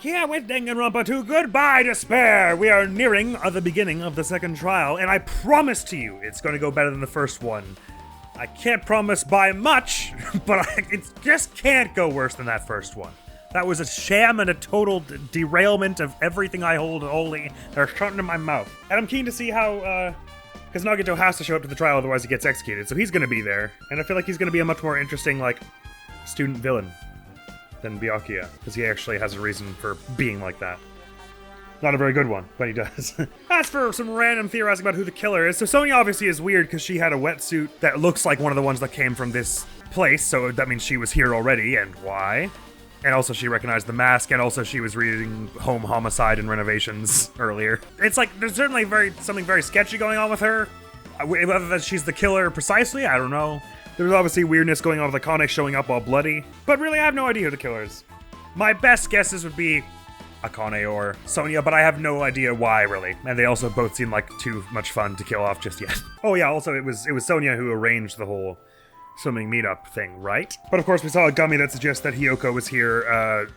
yeah, with Danganronpa 2, goodbye despair! We are nearing the beginning of the second trial, and I promise to you it's going to go better than the first one. I can't promise by much, but it just can't go worse than that first one. That was a sham and a total derailment of everything I hold holy. They're shot in my mouth. And I'm keen to see how, because Nagito has to show up to the trial, otherwise he gets executed, so he's going to be there. And I feel like he's going to be a much more interesting, like, student villain than Byakuya, because he actually has a reason for being like that. Not a very good one, but he does. As for some random theorizing about who the killer is, so Sonya obviously is weird because she had a wetsuit that looks like one of the ones that came from this place, so that means she was here already, and why? And also she recognized the mask, and also she was reading Home Homicide and Renovations earlier. It's like, there's certainly something very sketchy going on with her. Whether that she's the killer precisely, I don't know. There's obviously weirdness going on with Akane showing up all bloody, but really I have no idea who the killer is. My best guesses would be Akane or Sonya, but I have no idea why, really. And they also both seem like too much fun to kill off just yet. Oh yeah, also it was Sonya who arranged the whole swimming meetup thing, right? But of course we saw a gummy that suggests that Hiyoko was here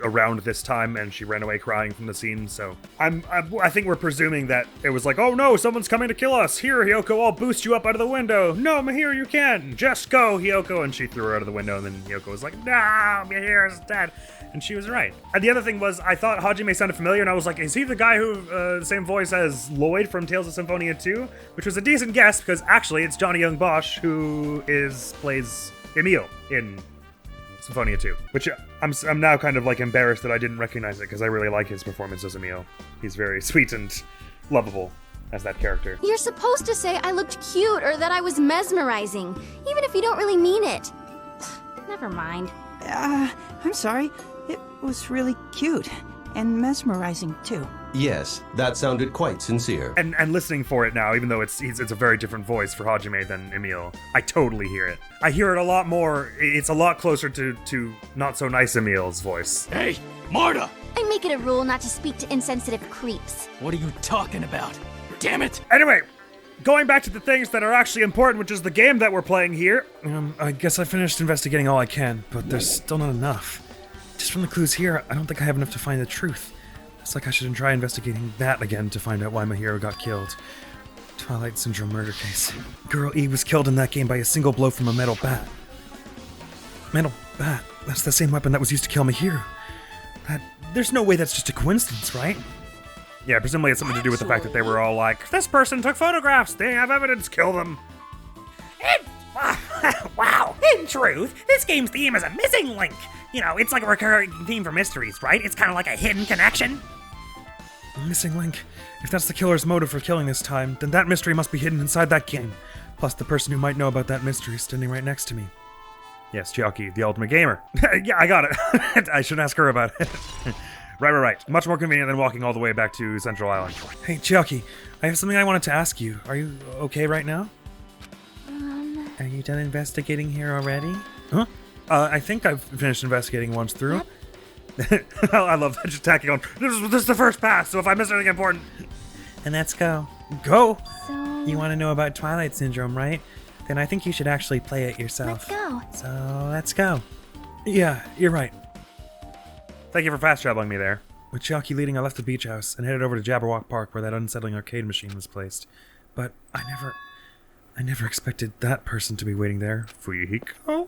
around this time and she ran away crying from the scene, so I think we're presuming that it was like, oh no, someone's coming to kill us. Here, Hiyoko, I'll boost you up out of the window. No, Mahiro, you can't. Just go, Hiyoko. And she threw her out of the window, and then Hiyoko was like, no, Mahiro's dead. And she was right. And the other thing was, I thought Hajime sounded familiar, and I was like, is he the guy who, the same voice as Lloyd from Tales of Symphonia 2? Which was a decent guess, because actually it's Johnny Young Bosch who plays Emil in Symphonia 2. Which I'm now kind of like embarrassed that I didn't recognize it, because I really like his performance as Emil. He's very sweet and lovable as that character. You're supposed to say I looked cute or that I was mesmerizing, even if you don't really mean it. Never mind. I'm sorry. It was really cute and mesmerizing too. Yes, that sounded quite sincere. And listening for it now, even though it's a very different voice for Hajime than Emil, I totally hear it. I hear it a lot more. It's a lot closer to not so nice Emil's voice. Hey, Marta! I make it a rule not to speak to insensitive creeps. What are you talking about? Damn it! Anyway, going back to the things that are actually important, which is the game that we're playing here. I guess I finished investigating all I can, but there's still not enough. Just from the clues here, I don't think I have enough to find the truth. It's like I shouldn't try investigating that again to find out why Mahiro got killed. Twilight Syndrome murder case. Girl E was killed in that game by a single blow from a metal bat. Metal bat? That's the same weapon that was used to kill Mahiro. There's no way that's just a coincidence, right? Yeah, presumably it's something to do with the fact that they were all like, this person took photographs, they have evidence, kill them. Wow, in truth, this game's theme is a missing link. You know, it's like a recurring theme for mysteries, right? It's kind of like a hidden connection. A missing link? If that's the killer's motive for killing this time, then that mystery must be hidden inside that game. Plus the person who might know about that mystery is standing right next to me. Yes, Chiaki, the ultimate gamer. Yeah, I got it. I should ask her about it. Right. Much more convenient than walking all the way back to Central Island. Hey, Chiaki, I have something I wanted to ask you. Are you okay right now? Are you done investigating here already? Huh? I think I've finished investigating once through. Yep. I love that, just tacking on. This is the first pass, so if I miss anything important. And let's go. Go! So... You want to know about Twilight Syndrome, right? Then I think you should actually play it yourself. Let's go. So, let's go. Yeah, you're right. Thank you for fast traveling me there. With Chiaki leading, I left the beach house and headed over to Jabberwock Park where that unsettling arcade machine was placed. But I never expected that person to be waiting there. Fuyuhiko?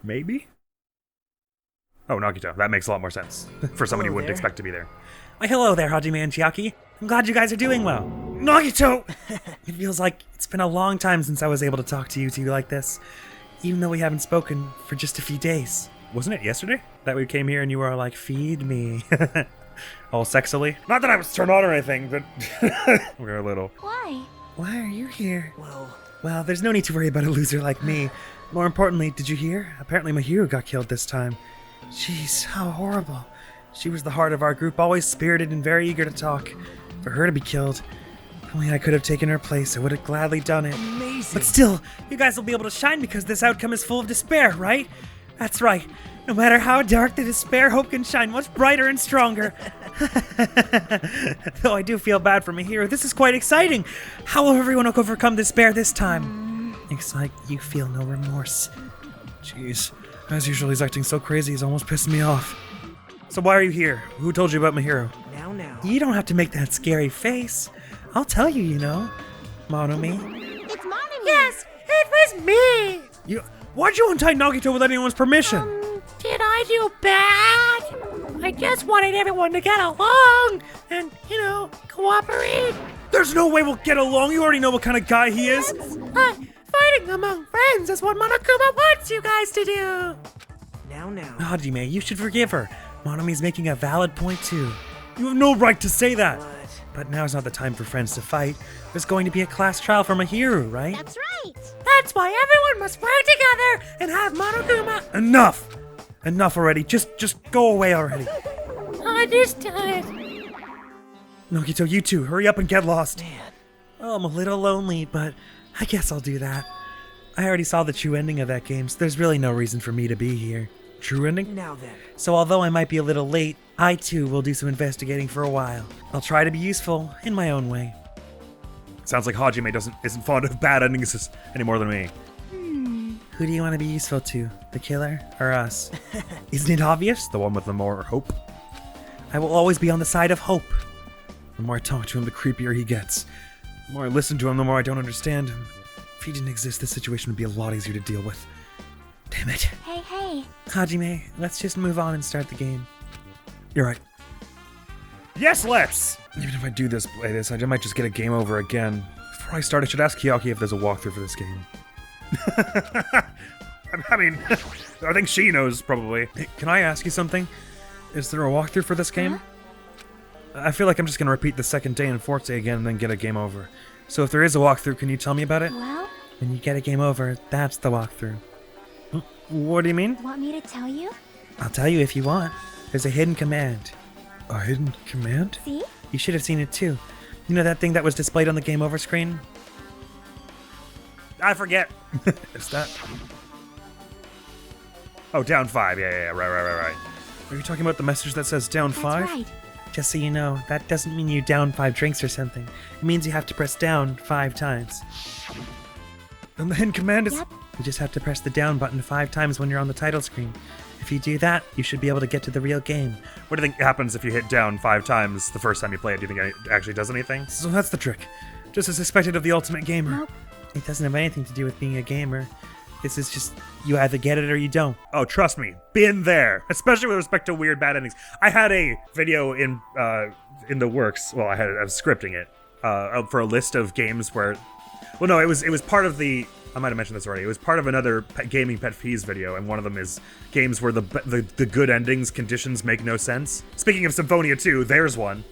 Maybe? Oh, Nagito. That makes a lot more sense. For someone you wouldn't expect to be there. Why, hello there, Hajime and Chiaki. I'm glad you guys are doing well. Nagito! It feels like it's been a long time since I was able to talk to you two like this. Even though we haven't spoken for just a few days. Wasn't it yesterday that we came here and you were like, feed me? All sexily? Not that I was turned on or anything, but we're a little. Why? Why are you here? Well, there's no need to worry about a loser like me. More importantly, did you hear? Apparently Mahiro got killed this time. Jeez, how horrible. She was the heart of our group, always spirited and very eager to talk. For her to be killed, if only I could have taken her place, I would have gladly done it. Amazing. But still, you guys will be able to shine because this outcome is full of despair, right? That's right. No matter how dark the despair, hope can shine much brighter and stronger. Though I do feel bad for Mahiro, this is quite exciting. How will everyone overcome despair this time? Looks like you feel no remorse. Jeez, as usual, he's acting so crazy, he's almost pissing me off. So why are you here? Who told you about my hero? Now. You don't have to make that scary face. I'll tell you, you know. Monomi. It's Monomi. Yes, it was me. Why'd you untie Nagito without anyone's permission? Did I do bad? I just wanted everyone to get along and, cooperate. There's no way we'll get along. You already know what kind of guy he is. Fighting among friends is what Monokuma wants you guys to do. Now. Hajime, you should forgive her. Monomi's making a valid point too. You have no right to say that. But now's not the time for friends to fight. There's going to be a class trial for Mahiru, right? That's right. That's why everyone must work together and have Monokuma. Enough already. Just go away already. Understood. Nagito, you two, hurry up and get lost. Oh, I'm a little lonely, but I guess I'll do that. I already saw the true ending of that game, so there's really no reason for me to be here. True ending? Now then. So although I might be a little late, I too will do some investigating for a while. I'll try to be useful in my own way. Sounds like Hajime isn't fond of bad endings any more than me. Who do you want to be useful to? The killer or us? Isn't it obvious? The one with the more hope. I will always be on the side of hope. The more I talk to him, the creepier he gets. The more I listen to him, the more I don't understand him. If he didn't exist, this situation would be a lot easier to deal with. Damn it. Hey. Hajime, let's just move on and start the game. You're right. Yes, let's! Even if I do play this, I might just get a game over again. Before I start, I should ask Kiyaki if there's a walkthrough for this game. I mean, I think she knows, probably. Hey, can I ask you something? Is there a walkthrough for this game? I feel like I'm just gonna repeat the second day and fourth day again and then get a game over. So if there is a walkthrough, can you tell me about it? Well, When you get a game over, that's the walkthrough. What do you mean? want me to tell you? I'll tell you if you want. There's a hidden command. A hidden command? See? You should have seen it too. You know that thing that was displayed on the game over screen? I forget. Is that? Oh, down 5. Yeah. Right. Are you talking about the message that says down 5? That's right. Just so you know, that doesn't mean you down 5 drinks or something. It means you have to press down 5 times. And the hidden command is... Yep. You just have to press the down button 5 times when you're on the title screen. If you do that, you should be able to get to the real game. What do you think happens if you hit down 5 times the first time you play it? Do you think it actually does anything? So that's the trick. Just as expected of the Ultimate Gamer. Nope. It doesn't have anything to do with being a gamer. This is just, you either get it or you don't. Oh, trust me, been there. Especially with respect to weird bad endings. I had a video in the works. Well, I was scripting it for a list of games where. Well, no, it was part of the. I might have mentioned this already. It was part of another gaming pet peeves video, and one of them is games where the good endings conditions make no sense. Speaking of Symphonia 2, there's one.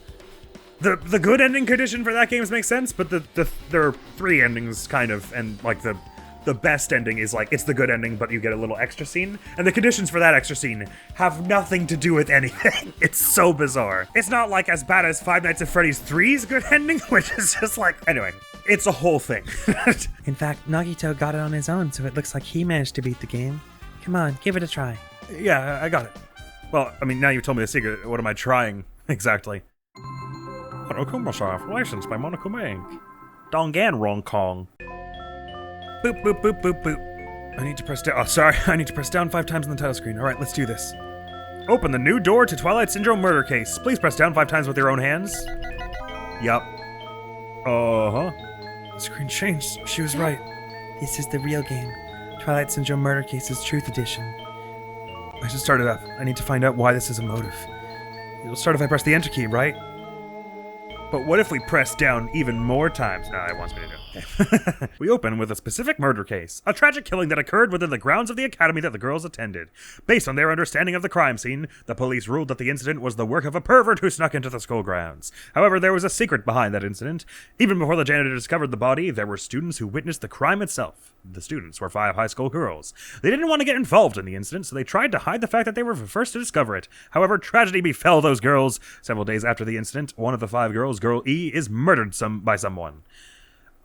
The good ending condition for that game makes sense, but there are 3 endings kind of, and like the best ending is like it's the good ending, but you get a little extra scene, and the conditions for that extra scene have nothing to do with anything. It's so bizarre. It's not like as bad as Five Nights at Freddy's 3's good ending, which is just like anyway. It's a whole thing. In fact, Nagito got it on his own, so it looks like he managed to beat the game. Come on, give it a try. Yeah, I got it. Well, I mean, now you've told me the secret. What am I trying exactly? Monokuma-soft, licensed by Monokuma Inc. Danganronpa. Boop, boop, boop, boop, boop. I need to press down. Oh, sorry. I need to press down 5 times on the title screen. All right, let's do this. Open the new door to Twilight Syndrome murder case. Please press down 5 times with your own hands. Yup. Uh-huh. The screen changed. She was right. This is the real game. Twilight Syndrome Murder Case's Truth Edition. I should start it up. I need to find out why this is a motive. It'll start if I press the enter key, right? But what if we press down even more times? No, it wants me to do. Okay. We open with a specific murder case. A tragic killing that occurred within the grounds of the academy that the girls attended. Based on their understanding of the crime scene, the police ruled that the incident was the work of a pervert who snuck into the school grounds. However, there was a secret behind that incident. Even before the janitor discovered the body, there were students who witnessed the crime itself. The students were 5 high school girls. They didn't want to get involved in the incident, so they tried to hide the fact that they were the first to discover it. However, tragedy befell those girls. Several days after the incident, one of the 5 girls, Girl E, is murdered by someone.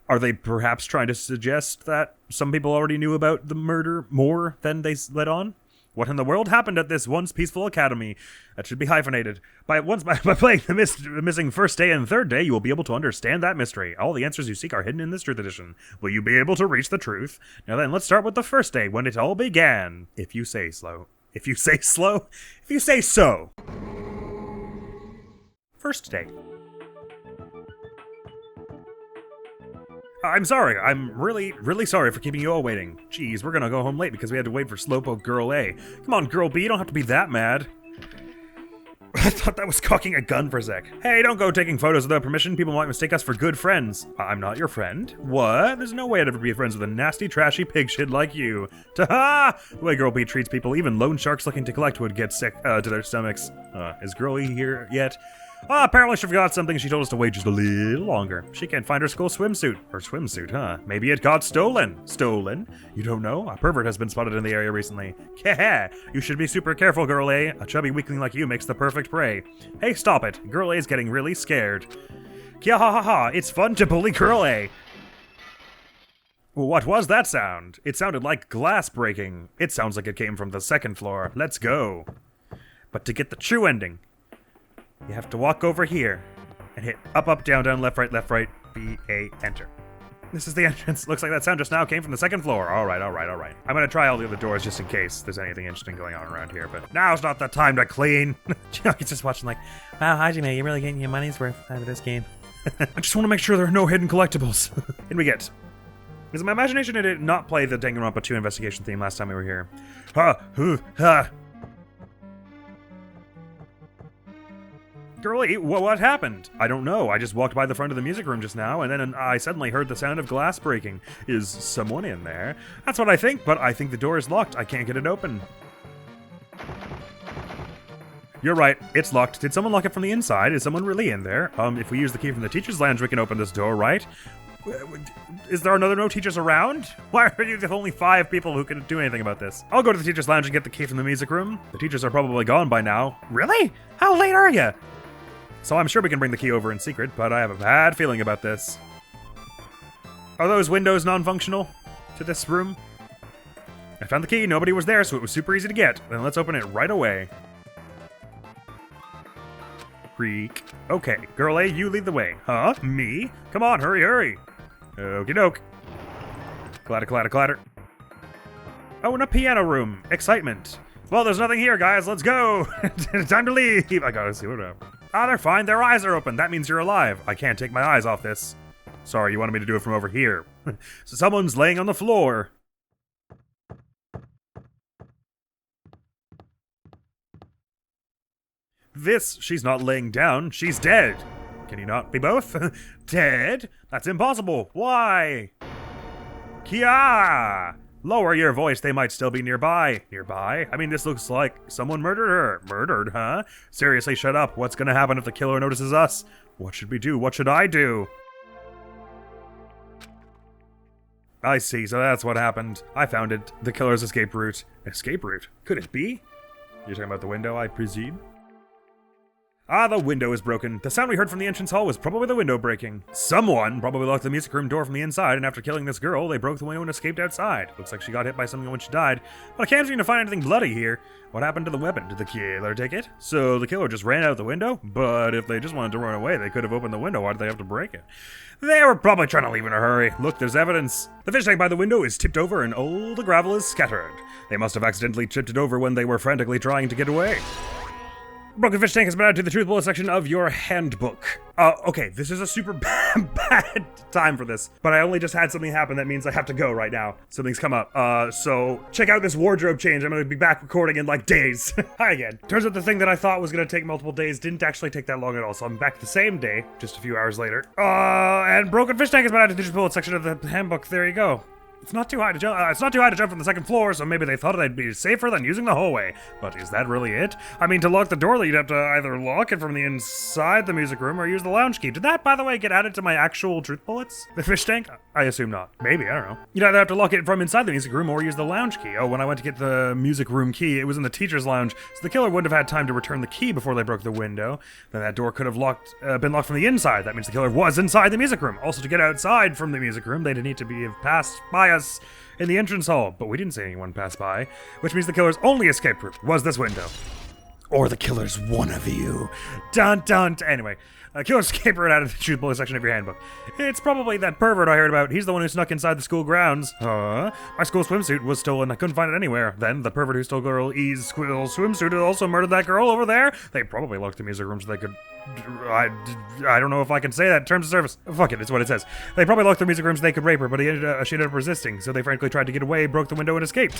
Are they perhaps trying to suggest that some people already knew about the murder more than they let on? What in the world happened at this once peaceful academy? That should be hyphenated. By playing the missing first day and third day, you will be able to understand that mystery. All the answers you seek are hidden in this Truth Edition. Will you be able to reach the truth? Now then, let's start with the first day, when it all began. If you say slow. If you say slow? If you say so. First day. I'm sorry. I'm really, really sorry for keeping you all waiting. Jeez, we're gonna go home late because we had to wait for Slowpoke Girl A. Come on, Girl B, you don't have to be that mad. I thought that was cocking a gun for a sec. Hey, don't go taking photos without permission. People might mistake us for good friends. I'm not your friend. What? There's no way I'd ever be friends with a nasty, trashy pig shit like you. Ta-ha! The way Girl B treats people, even loan sharks looking to collect would get sick to their stomachs. Is Girl E here yet? Apparently she forgot something. She told us to wait just a little longer. She can't find her school swimsuit. Her swimsuit, huh? Maybe it got stolen. Stolen? You don't know? A pervert has been spotted in the area recently. Keh. You should be super careful, Girl A. A chubby weakling like you makes the perfect prey. Hey, stop it. Girl A is getting really scared. Kia ha ha ha. It's fun to bully Girl A. What was that sound? It sounded like glass breaking. It sounds like it came from the second floor. Let's go. But to get the true ending, you have to walk over here and hit up, up, down, down, left, right, B, A, enter. This is the entrance. Looks like that sound just now came from the second floor. All right. I'm gonna try all the other doors just in case there's anything interesting going on around here, but now's not the time to clean. He's just watching like, wow, Hajime, you're really getting your money's worth out of this game. I just want to make sure there are no hidden collectibles. In we get. Because in my imagination it did not play the Danganronpa 2 investigation theme last time we were here. Girlie, what happened? I don't know. I just walked by the front of the music room just now, and then I suddenly heard the sound of glass breaking. Is someone in there? That's what I think, but I think the door is locked. I can't get it open. You're right. It's locked. Did someone lock it from the inside? Is someone really in there? If we use the key from the teacher's lounge, we can open this door, right? Is there no teachers around? Why are you the only 5 people who can do anything about this? I'll go to the teacher's lounge and get the key from the music room. The teachers are probably gone by now. Really? How late are you? So I'm sure we can bring the key over in secret, but I have a bad feeling about this. Are those windows non-functional to this room? I found the key, nobody was there, so it was super easy to get. Then let's open it right away. Creak. Okay, Girl A, you lead the way. Huh? Me? Come on, hurry. Okie doke. Clatter. Oh, and a piano room. Excitement. Well, there's nothing here, guys. Let's go. Time to leave. I gotta see what happened. They're fine. Their eyes are open. That means you're alive. I can't take my eyes off this. Sorry, you wanted me to do it from over here. So someone's laying on the floor. She's not laying down. She's dead. Can you not be both? Dead? That's impossible. Why? Kia! Lower your voice, they might still be nearby. Nearby? I mean, this looks like someone murdered her. Murdered, huh? Seriously, shut up. What's gonna happen if the killer notices us? What should we do? What should I do? I see, so that's what happened. I found it. The killer's escape route. Escape route? Could it be? You're talking about the window, I presume? The window is broken. The sound we heard from the entrance hall was probably the window breaking. Someone probably locked the music room door from the inside, and after killing this girl, they broke the window and escaped outside. Looks like she got hit by something when she died, but I can't seem to find anything bloody here. What happened to the weapon? Did the killer take it? So the killer just ran out the window? But if they just wanted to run away, they could have opened the window. Why did they have to break it? They were probably trying to leave in a hurry. Look, there's evidence. The fish tank by the window is tipped over and all the gravel is scattered. They must have accidentally tipped it over when they were frantically trying to get away. Broken fish tank has been added to the truth bullet section of your handbook. Okay, this is a super bad time for this, but I only just had something happen. That means I have to go right now. Something's come up. So check out this wardrobe change. I'm gonna be back recording in like days. Hi again. Turns out the thing that I thought was gonna take multiple days didn't actually take that long at all, so I'm back the same day, just a few hours later. And broken fish tank has been added to the truth bullet section of the handbook. There you go. It's not too high to jump. It's not too high to jump from the second floor, so maybe they thought it'd be safer than using the hallway. But is that really it? I mean, to lock the door, you'd have to either lock it from the inside the music room or use the lounge key. Did that, by the way, get added to my actual truth bullets? The fish tank? I assume not. Maybe, I don't know. You'd either have to lock it from inside the music room or use the lounge key. Oh, when I went to get the music room key, it was in the teacher's lounge, so the killer wouldn't have had time to return the key before they broke the window. Then that door could have been locked from the inside. That means the killer was inside the music room. Also, to get outside from the music room, they'd need to have passed by us in the entrance hall, but we didn't see anyone pass by, which means the killer's only escape route was this window. Or the killer's one of you. Dun dun. Anyway, killer's caper it out of the truth bullet section of your handbook. It's probably that pervert I heard about. He's the one who snuck inside the school grounds. Huh? My school swimsuit was stolen. I couldn't find it anywhere. Then the pervert who stole Girl E's school swimsuit also murdered that girl over there. They probably locked the music room so they could... I don't know if I can say that in terms of service. Fuck it, it's what it says. They probably locked the music room so they could rape her, but she ended up resisting, so they frankly tried to get away, broke the window, and escaped.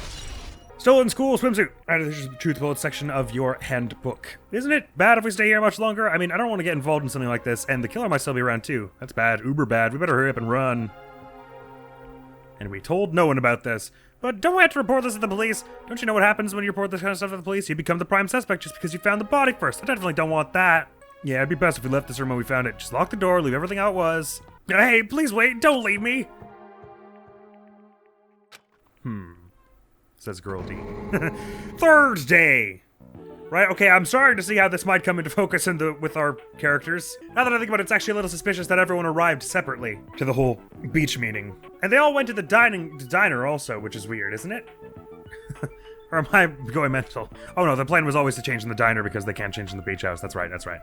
Stolen school swimsuit. Added to the truth bullet section of your handbook. Isn't it bad if we stay here much longer? I mean, I don't want to get involved in something like this, and the killer might still be around too. That's bad, uber bad. We better hurry up and run. And we told no one about this. But don't we have to report this to the police? Don't you know what happens when you report this kind of stuff to the police? You become the prime suspect just because you found the body first. I definitely don't want that. Yeah, it'd be best if we left this room when we found it. Just lock the door, leave everything how it was. Hey, please wait, don't leave me. Says Girl D. Thursday! Right, okay, I'm starting to see how this might come into focus with our characters. Now that I think about it, it's actually a little suspicious that everyone arrived separately to the whole beach meeting. And they all went to the diner also, which is weird, isn't it? Or am I going mental? Oh no, the plan was always to change in the diner because they can't change in the beach house. That's right, that's right.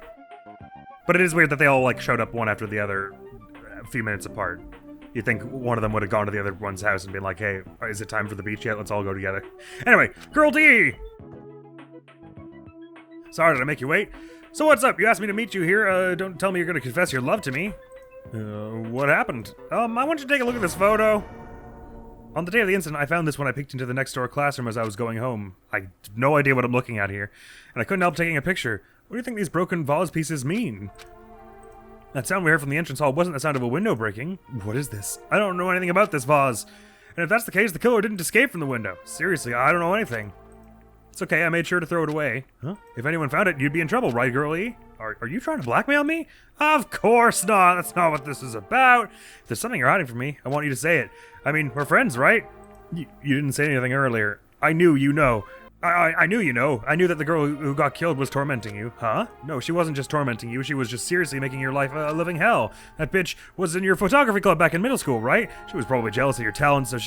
But it is weird that they all, like, showed up one after the other a few minutes apart. You'd think one of them would have gone to the other one's house and been like, hey, is it time for the beach yet? Let's all go together. Anyway, Girl D! Sorry, did I make you wait? So what's up? You asked me to meet you here. Don't tell me you're gonna confess your love to me. What happened? I want you to take a look at this photo. On the day of the incident, I found this when I peeked into the next door classroom as I was going home. I have no idea what I'm looking at here, and I couldn't help taking a picture. What do you think these broken vase pieces mean? That sound we heard from the entrance hall wasn't the sound of a window breaking. What is this? I don't know anything about this vase. And if that's the case, the killer didn't escape from the window. Seriously, I don't know anything. It's okay, I made sure to throw it away. Huh? If anyone found it, you'd be in trouble, right, girlie? Are you trying to blackmail me? Of course not. That's not what this is about. If there's something you're hiding from me, I want you to say it. I mean, we're friends, right? You didn't say anything earlier. I knew you know. I knew you know. I knew that the girl who got killed was tormenting you. Huh? No, she wasn't just tormenting you. She was just seriously making your life a living hell. That bitch was in your photography club back in middle school, right? She was probably jealous of your talent, so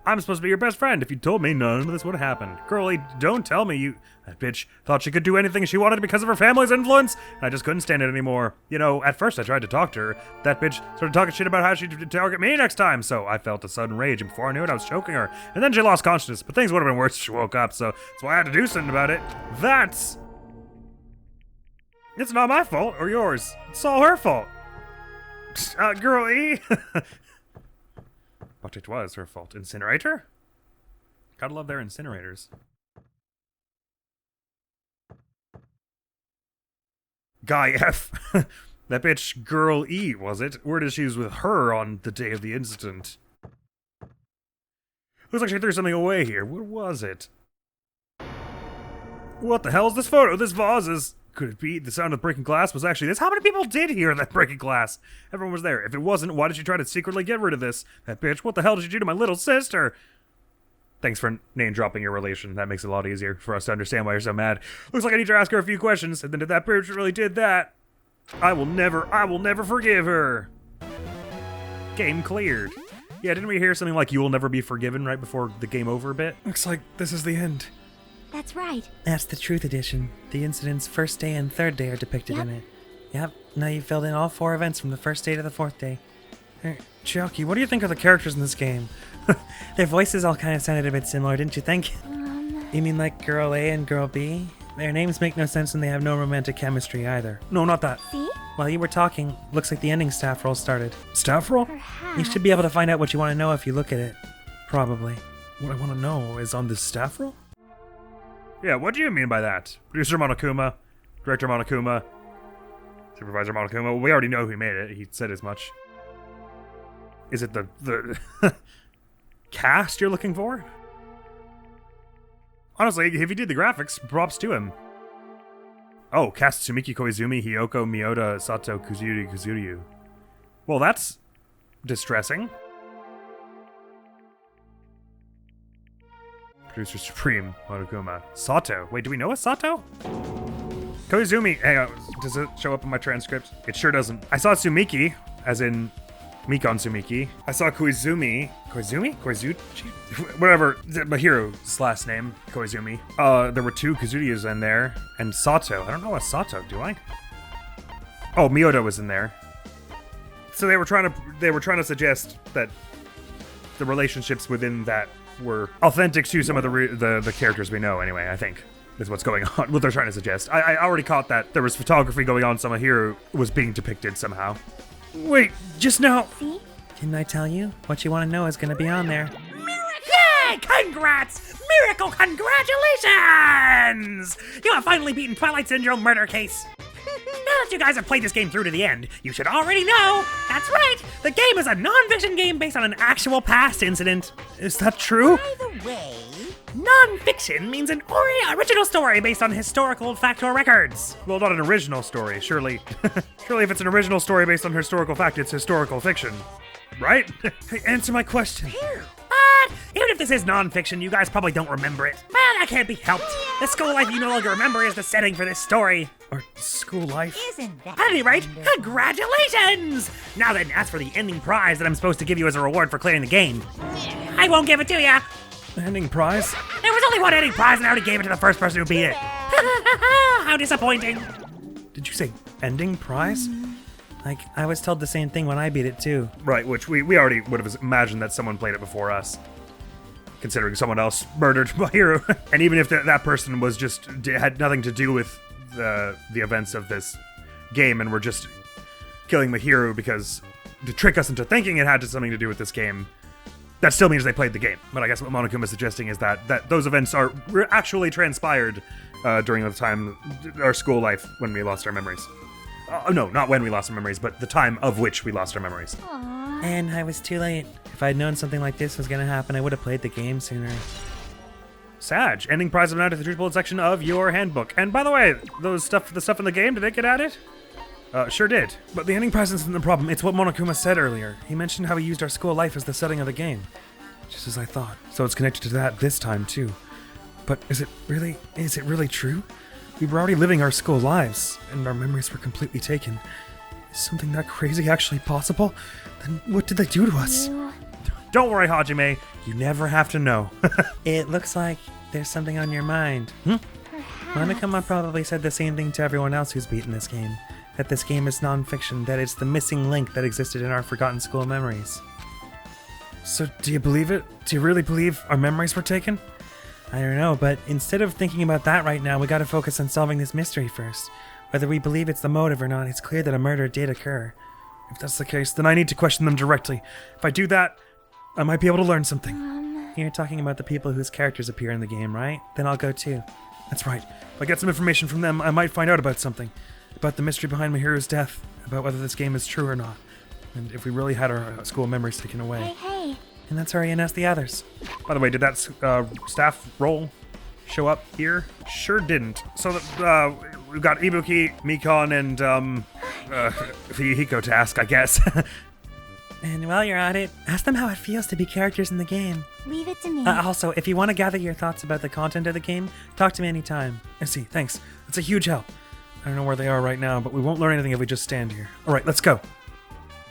I'm supposed to be your best friend. If you told me, none of this would have happened. Girlie, don't tell me That bitch thought she could do anything she wanted because of her family's influence, and I just couldn't stand it anymore. You know, at first I tried to talk to her. That bitch started talking shit about how she'd target me next time, so I felt a sudden rage, and before I knew it, I was choking her. And then she lost consciousness, but things would have been worse if she woke up, so that's why I had to do something about it. It's not my fault, or yours. It's all her fault. Girlie. But it was her fault. Incinerator? Gotta love their incinerators. Guy F. That bitch Girl E, was it? Word is she was with her on the day of the incident. Looks like she threw something away here. What was it? What the hell is this photo? This vase is... Could it be the sound of breaking glass was actually this? How many people did hear that breaking glass? Everyone was there. If it wasn't, why did you try to secretly get rid of this? That bitch, what the hell did you do to my little sister? Thanks for name-dropping your relation. That makes it a lot easier for us to understand why you're so mad. Looks like I need to ask her a few questions, and then if that bitch really did that, I will never forgive her. Game cleared. Yeah, didn't we hear something like you will never be forgiven right before the game over bit? Looks like this is the end. That's right. That's the Truth Edition. The incident's first day and third day are depicted in it. Yep, now you've filled in all 4 events from the first day to the 4th day. Chucky, what do you think of the characters in this game? Their voices all kind of sounded a bit similar, didn't you think? You mean like Girl A and Girl B? Their names make no sense and they have no romantic chemistry either. No, not that. See? While you were talking, looks like the ending staff roll started. Staff roll? Perhaps. You should be able to find out what you want to know if you look at it. Probably. What I want to know is on this staff roll? Yeah, what do you mean by that? Producer Monokuma, Director Monokuma, Supervisor Monokuma. Well, we already know who made it. He said as much. Is it the cast you're looking for? Honestly, if he did the graphics, props to him. Oh, cast Sumiki Koizumi, Hiyoko, Miyota, Sato, Kuzuryu. Well, that's distressing. Producer Supreme, Monokuma. Sato. Wait, do we know a Sato? Koizumi. Hang on. Does it show up in my transcript? It sure doesn't. I saw Sumiki, as in Mikon Tsumiki. I saw Koizumi. Koizuchi? Whatever, Mahiro's last name, Koizumi. There were 2 Kazuyas in there, and Sato. I don't know a Sato, do I? Oh, Miyoda was in there. So they were trying to suggest that the relationships within that were authentic to some of the characters we know, anyway, I think. Is what's going on, what they're trying to suggest. I already caught that there was photography going on, so Mahiro was being depicted somehow. Wait, just now. See? Didn't I tell you? What you want to know is going to be on there. Yay! Congrats! Miracle congratulations! You have finally beaten Twilight Syndrome murder case. Now that you guys have played this game through to the end, you should already know. That's right, the game is a non-fiction game based on an actual past incident. Is that true? By the way, non-fiction means an original story based on historical factual records. Well, not an original story, surely. Surely if it's an original story based on historical fact, it's historical fiction. Right? Hey, answer my question. But even if this is non-fiction, you guys probably don't remember it. Well, that can't be helped. The school life you no longer remember is the setting for this story. Or school life? At any rate, congratulations! Now then, as for the ending prize that I'm supposed to give you as a reward for clearing the game, I won't give it to ya. Ending prize? There was only one ending prize and I already gave it to the first person who beat it. How disappointing. Did you say ending prize? Like, I was told the same thing when I beat it too. Right, which we already would have imagined that someone played it before us. Considering someone else murdered Mahiro. And even if that person was just, had nothing to do with the events of this game and were just killing Mahiro because to trick us into thinking it had something to do with this game, that still means they played the game. But I guess what Monokuma is suggesting is that those events are actually transpired during the time, our school life, when we lost our memories. No, not when we lost our memories, but the time of which we lost our memories. And I was too late. If I'd known something like this was gonna happen, I would have played the game sooner. Sag, ending prize of the night to the truth bullet section of your handbook. And by the way, the stuff in the game, did it get added? Sure did. But the ending prize isn't the problem. It's what Monokuma said earlier. He mentioned how he used our school life as the setting of the game. Just as I thought. So it's connected to that this time too. But is it really true? We were already living our school lives, and our memories were completely taken. Is something that crazy actually possible? Then what did they do to us? Don't worry, Hajime. You never have to know. It looks like there's something on your mind. Monokuma probably said the same thing to everyone else who's beaten this game. That this game is non-fiction, that it's the missing link that existed in our forgotten school memories. So do you believe it? Do you really believe our memories were taken? I don't know, but instead of thinking about that right now, we gotta focus on solving this mystery first. Whether we believe it's the motive or not, it's clear that a murder did occur. If that's the case, then I need to question them directly. If I do that, I might be able to learn something. You're talking about the people whose characters appear in the game, right? Then I'll go too. That's right. If I get some information from them, I might find out about something. About the mystery behind Mahiro's death. About whether this game is true or not. And if we really had our school memories taken away. Hey. And let's hurry and ask the others. By the way, did that staff role show up here? Sure didn't. So we've got Ibuki, Mikon, and Hiko to ask, I guess. And while you're at it, ask them how it feels to be characters in the game. Leave it to me. Also, if you want to gather your thoughts about the content of the game, talk to me anytime. I see, thanks. That's a huge help. I don't know where they are right now, but we won't learn anything if we just stand here. All right, let's go.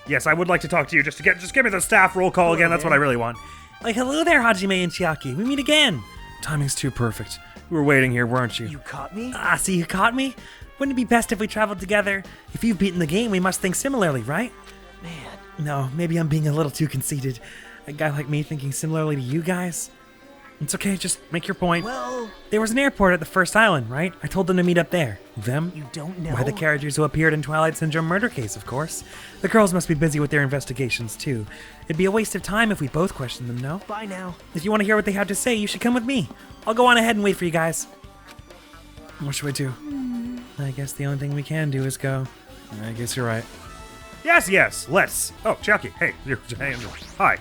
Yes, I would like to talk to you. Just give me the staff roll call again. That's what I really want. Like, hello there, Hajime and Chiaki. We meet again. Timing's too perfect. We were waiting here, weren't you? You caught me? So you caught me? Wouldn't it be best if we traveled together? If you've beaten the game, we must think similarly, right? Man. No, maybe I'm being a little too conceited. A guy like me thinking similarly to you guys? It's okay, just make your point. Well, There was an airport at the first island, right? I told them to meet up there. Them? you don't know. Why, the characters who appeared in Twilight Syndrome murder case, of course. The girls must be busy with their investigations, too. It'd be a waste of time if we both questioned them, no? Bye now. If you want to hear what they have to say, you should come with me. I'll go on ahead and wait for you guys. What should we do? I guess the only thing we can do is go. I guess you're right. Yes, let's. Oh, Chiaki, hey, hi.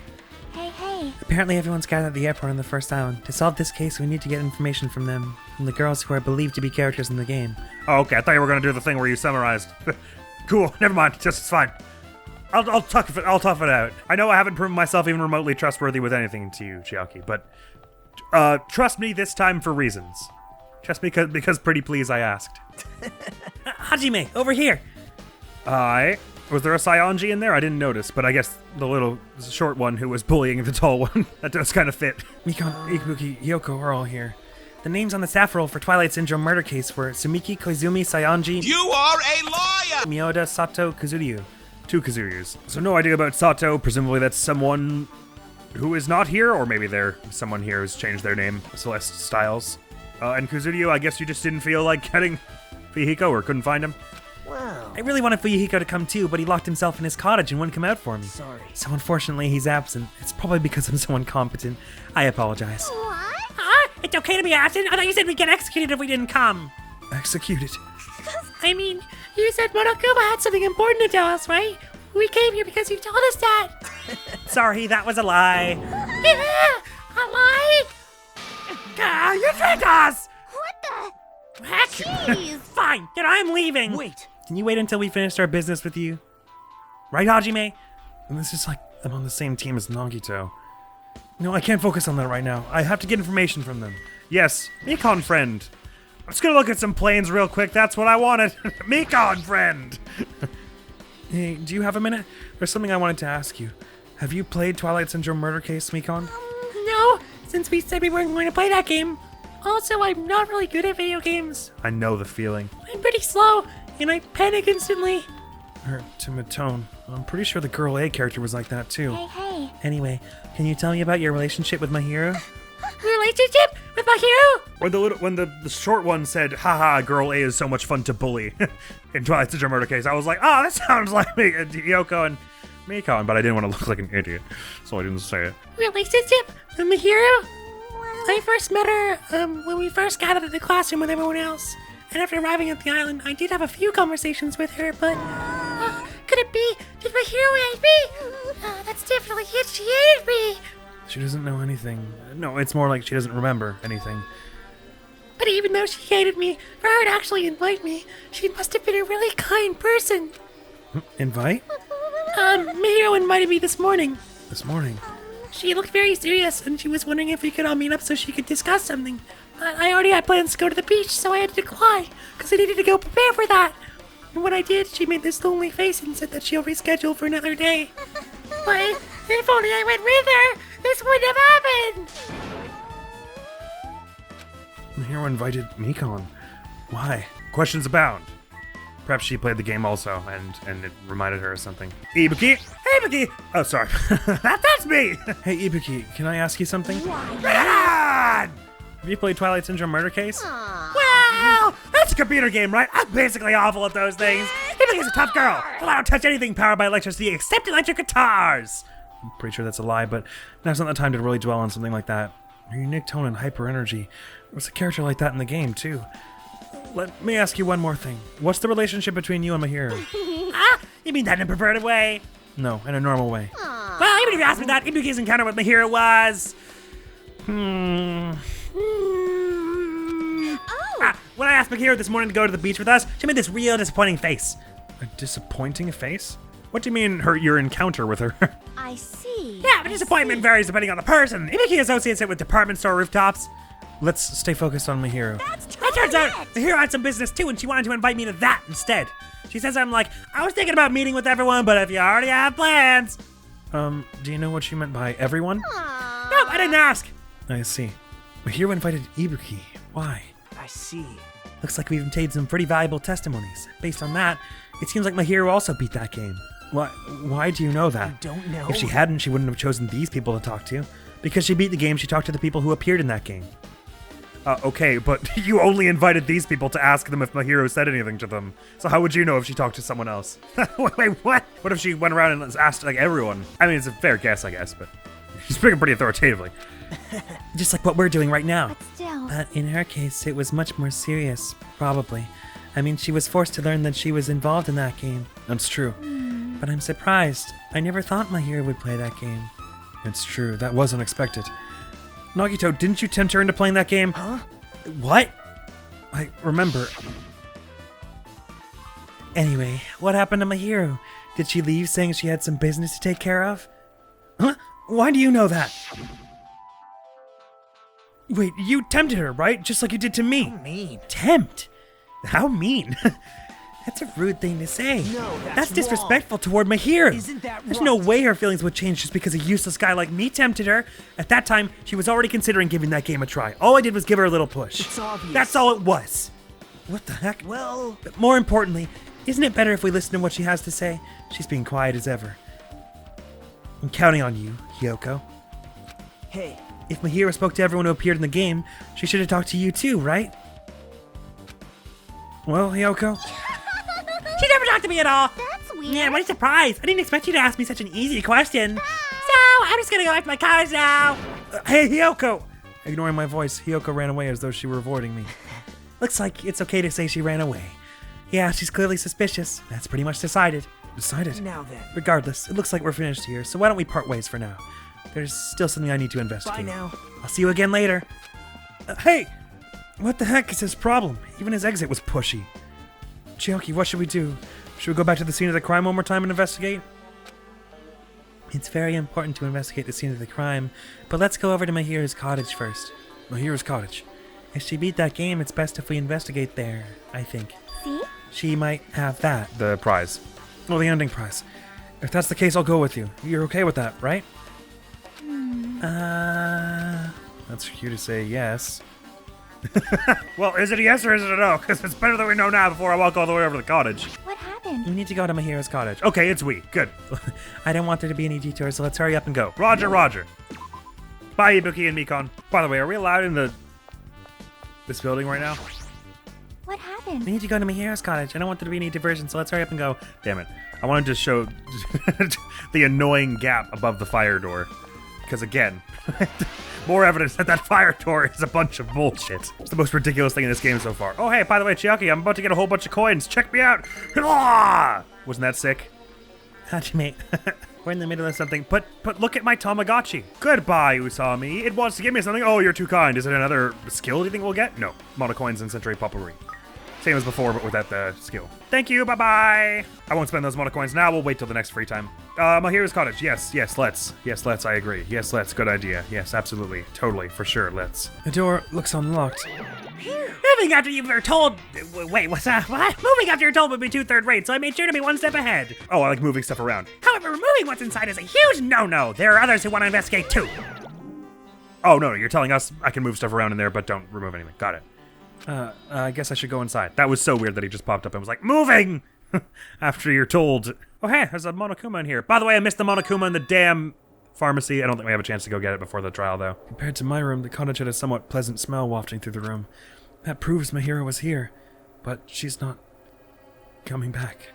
Hey. Apparently everyone's gathered at the airport on the first island. To solve this case, we need to get information from them, from the girls who are believed to be characters in the game. Oh, okay, I thought you were gonna do the thing where you summarized. Cool, never mind, it's fine. I'll tough it out. I know I haven't proven myself even remotely trustworthy with anything to you, Chiaki, but trust me this time for reasons. Just because pretty please I asked. Hajime, over here! Hi. Was there a Saionji in there? I didn't notice, but I guess the little short one who was bullying the tall one, that does kind of fit. Mikon, Ibuki, Yoko are all here. The names on the staff roll for Twilight Syndrome murder case were Sumiki, Koizumi, Saionji... You are a liar! Miyoda, Sato, Kazuryu. 2 Kazuryus. So no idea about Sato. Presumably that's someone who is not here, or maybe they're someone here who's changed their name. Celeste Styles. And Kazuryu, I guess you just didn't feel like getting Fuyuhiko or couldn't find him? I really wanted Fuyuhiko to come too, but he locked himself in his cottage and wouldn't come out for me. Sorry. So unfortunately, he's absent. It's probably because I'm so incompetent. I apologize. What? Huh? It's okay to be absent? I thought you said we'd get executed if we didn't come. Executed. I mean, you said Monokuma had something important to tell us, right? We came here because you told us that. Sorry, that was a lie. Yeah, a lie? You tricked us! What the? Heck! Jeez. Fine, then I'm leaving. Wait. Can you wait until we finished our business with you? Right, Hajime? And this is like I'm on the same team as Nagito. No, I can't focus on that right now. I have to get information from them. Yes, Mikon friend. I'm just gonna look at some planes real quick. That's what I wanted. Mikon friend. Hey, do you have a minute? There's something I wanted to ask you. Have you played Twilight Syndrome Murder Case, Mikon? No, since we said we weren't going to play that game. Also, I'm not really good at video games. I know the feeling. I'm pretty slow, and I panic instantly. Her timid tone. I'm pretty sure the Girl A character was like that too. Hey. Anyway, can you tell me about your relationship with my hero? Relationship with my hero? When the short one said, haha, Girl A is so much fun to bully in Twilight Syndrome Murder Case, I was like, oh, that sounds like me, Yoko and Mikon, but I didn't want to look like an idiot, so I didn't say it. Relationship with my hero? I first met her when we first gathered at the classroom with everyone else. And after arriving at the island, I did have a few conversations with her, but... could it be? Did my hero hate me? That's definitely it. She hated me. She doesn't know anything. No, it's more like she doesn't remember anything. But even though she hated me, for her to actually invite me, she must have been a really kind person. Invite? Mihiro invited me this morning. This morning? She looked very serious, and she was wondering if we could all meet up so she could discuss something. I already had plans to go to the beach, so I had to decline, because I needed to go prepare for that. And when I did, she made this lonely face and said that she'll reschedule for another day. But if only I went with her, this wouldn't have happened! The hero invited Mikon. Why? Questions abound. Perhaps she played the game also, and it reminded her of something. Ibuki! Hey, Ibuki! Oh, sorry. That's me! Hey, Ibuki, can I ask you something? Right on! Have you played Twilight Syndrome Murder Case? Well, that's a computer game, right? I'm basically awful at those things. Ibuki's a tough girl. Well, I don't touch anything powered by electricity except electric guitars. I'm pretty sure that's a lie, but now's not the time to really dwell on something like that. Your unique tone and hyper energy. There was a character like that in the game, too. Let me ask you one more thing. What's the relationship between you and Mahiro? You mean that in a perverted way? No, in a normal way. Well, even if you asked me that, Ibuki's encounter with Mahiro was... when I asked Mahiro this morning to go to the beach with us, she made this real disappointing face. A disappointing face? What do you mean, your encounter with her? I see. Yeah, but disappointment varies depending on the person. Ibuki associates it with department store rooftops. Let's stay focused on Mahiro. It turns out Mahiro had some business too, and she wanted to invite me to that instead. She says I'm like, I was thinking about meeting with everyone, but if you already have plans. Do you know what she meant by everyone? No, I didn't ask. I see. Mahiro invited Ibuki. Why? I see. Looks like we've obtained some pretty valuable testimonies. Based on that, it seems like Mahiro also beat that game. Why do you know that? I don't know. If she hadn't, she wouldn't have chosen these people to talk to. Because she beat the game, she talked to the people who appeared in that game. Okay, but you only invited these people to ask them if Mahiro said anything to them. So how would you know if she talked to someone else? Wait, what? What if she went around and asked, like, everyone? I mean, it's a fair guess, I guess, but she's speaking pretty authoritatively. Just like what we're doing right now. But still. But in her case, it was much more serious, probably. I mean, she was forced to learn that she was involved in that game. That's true. But I'm surprised. I never thought Mahiro would play that game. It's true, that was unexpected. Nagito, didn't you tempt her into playing that game? Huh? What? I remember. Anyway, what happened to Mahiro? Did she leave saying she had some business to take care of? Huh? Why do you know that? Wait, you tempted her, right? Just like you did to me. Mean. Tempt? How mean? That's a rude thing to say. No, That's disrespectful toward Mahir. Isn't that There's right? no way her feelings would change just because a useless guy like me tempted her. At that time, she was already considering giving that game a try. All I did was give her a little push. It's obvious. That's all it was. What the heck? Well, But more importantly, isn't it better if we listen to what she has to say? She's being quiet as ever. I'm counting on you, Hyoko. hey, If Mahira spoke to everyone who appeared in the game, she should have talked to you too, right? Well, Hyoko? She never talked to me at all. That's weird. Yeah, what a surprise. I didn't expect you to ask me such an easy question. So, I'm just gonna go back to my college now. Hey, Hyoko! Ignoring my voice, Hyoko ran away as though she were avoiding me. Looks like it's okay to say she ran away. Yeah, she's clearly suspicious. That's pretty much decided. Decided? now then. Regardless, it looks like we're finished here, so why don't we part ways for now? There's still something I need to investigate. Bye now. I'll see you again later. Hey! What the heck is his problem? Even his exit was pushy. Chiaki, what should we do? Should we go back to the scene of the crime one more time and investigate? It's very important to investigate the scene of the crime, but let's go over to Mahira's cottage first. Mahira's cottage? If she beat that game, it's best if we investigate there, I think. See? She might have that. The prize. Well, the ending prize. If that's the case, I'll go with you. You're okay with that, right? That's for you to say yes. Well, is it a yes or is it a no? Because it's better that we know now before I walk all the way over to the cottage. What happened? We need to go to Mahira's cottage. Okay, it's we. Good. I don't want there to be any detours, so let's hurry up and go. Roger, roger. Bye, Ibuki and Mikon. By the way, are we allowed in this building right now? What happened? We need to go to Mahira's cottage. I don't want there to be any diversion, so let's hurry up and go. Damn it. I wanted to show the annoying gap above the fire door. Because again, more evidence that that fire door is a bunch of bullshit. It's the most ridiculous thing in this game so far. Oh, hey, by the way, Chiaki, I'm about to get a whole bunch of coins. Check me out. Ah! Wasn't that sick? Hajime, we're in the middle of something. But look at my Tamagotchi. Goodbye, Usami. It wants to give me something. Oh, you're too kind. Is it another skill do you think we'll get? No. Mono coins and Century Potpourri. Same as before, but without the skill. Thank you, bye-bye. I won't spend those mono coins now. We'll wait till the next free time. Mahira's cottage. Yes, let's. Yes, let's. I agree. Yes, let's. Good idea. Yes, absolutely. Totally. For sure. Let's. The door looks unlocked. Moving after you were told. Wait, what's that? What? Moving after you're told would be 2 third rate, so I made sure to be 1 step ahead. Oh, I like moving stuff around. However, removing what's inside is a huge no-no. There are others who want to investigate too. Oh, no, you're telling us I can move stuff around in there, but don't remove anything. Got it. I guess I should go inside. That was so weird that he just popped up and was like, moving! After you're told. Oh, hey, there's a Monokuma in here. By the way, I missed the Monokuma in the damn pharmacy. I don't think we have a chance to go get it before the trial, though. Compared to my room, the cottage had a somewhat pleasant smell wafting through the room. That proves Mahira was here, but she's not coming back.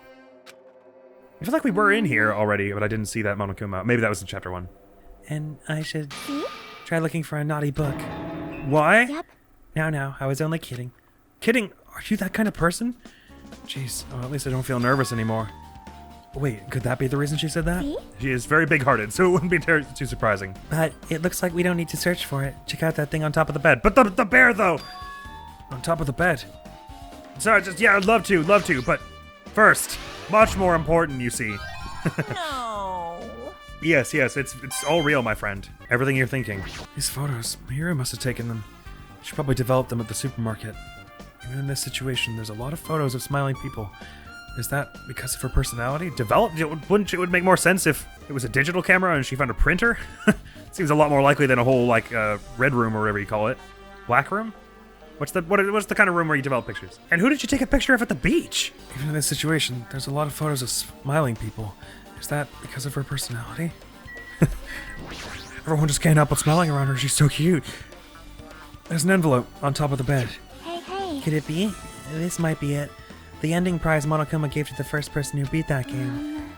I feel like we were in here already, but I didn't see that Monokuma. Maybe that was in chapter 1. And I should try looking for a naughty book. Why? Yep. Now, I was only kidding. Kidding? Are you that kind of person? Jeez, oh, at least I don't feel nervous anymore. Wait, could that be the reason she said that? See? She is very big-hearted, so it wouldn't be too surprising. But it looks like we don't need to search for it. Check out that thing on top of the bed. But the bear, though! On top of the bed. Sorry, yeah, I'd love to, but first, much more important, you see. No. Yes, it's all real, my friend. Everything you're thinking. These photos, Mahira must have taken them. She probably developed them at the supermarket. Even in this situation, there's a lot of photos of smiling people. Is that because of her personality? Developed? It would make more sense if it was a digital camera and she found a printer? Seems a lot more likely than a whole, red room or whatever you call it. Black room? What's the kind of room where you develop pictures? And who did you take a picture of at the beach? Even in this situation, there's a lot of photos of smiling people. Is that because of her personality? Everyone just can't help but smiling around her. She's so cute. There's an envelope on top of the bed. Hey. Could it be? This might be it. The ending prize Monokuma gave to the first person who beat that game.